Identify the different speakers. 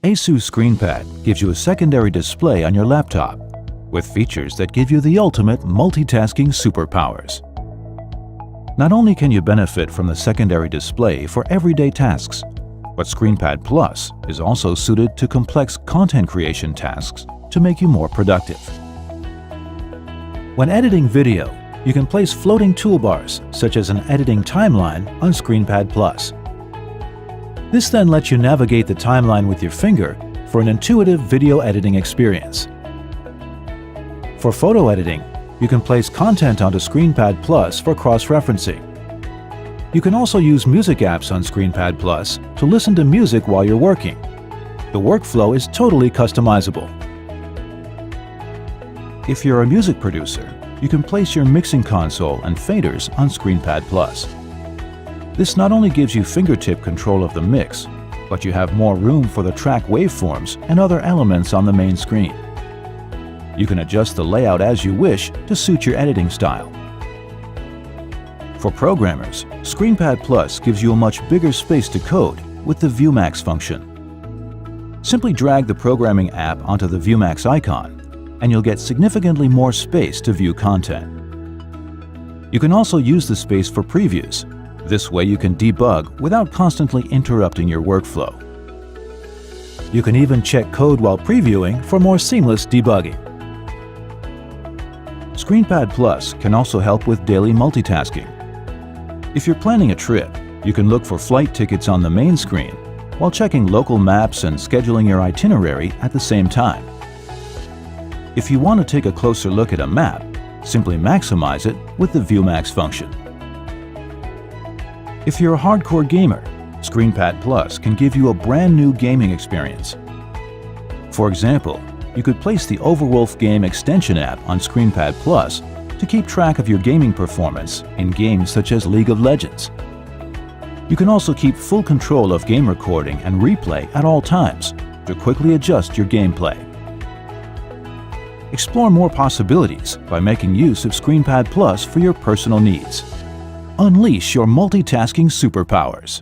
Speaker 1: ASUS ScreenPad gives you a secondary display on your laptop with features that give you the ultimate multitasking superpowers. Not only can you benefit from the secondary display for everyday tasks, but ScreenPad Plus is also suited to complex content creation tasks to make you more productive. When editing video, you can place floating toolbars such as an editing timeline on ScreenPad Plus. This then lets you navigate the timeline with your finger for an intuitive video editing experience. For photo editing, you can place content onto ScreenPad Plus for cross-referencing. You can also use music apps on ScreenPad Plus to listen to music while you're working. The workflow is totally customizable. If you're a music producer, you can place your mixing console and faders on ScreenPad Plus. This not only gives you fingertip control of the mix, but you have more room for the track waveforms and other elements on the main screen. You can adjust the layout as you wish to suit your editing style. For programmers, ScreenPad Plus gives you a much bigger space to code with the ViewMax function. Simply drag the programming app onto the ViewMax icon, and you'll get significantly more space to view content. You can also use the space for previews. This way you can debug without constantly interrupting your workflow. You can even check code while previewing for more seamless debugging. ScreenPad Plus can also help with daily multitasking. If you're planning a trip, you can look for flight tickets on the main screen while checking local maps and scheduling your itinerary at the same time. If you want to take a closer look at a map, simply maximize it with the ViewMax function. If you're a hardcore gamer, ScreenPad Plus can give you a brand new gaming experience. For example, you could place the Overwolf Game extension app on ScreenPad Plus to keep track of your gaming performance in games such as League of Legends. You can also keep full control of game recording and replay at all times to quickly adjust your gameplay. Explore more possibilities by making use of ScreenPad Plus for your personal needs. Unleash your multitasking superpowers.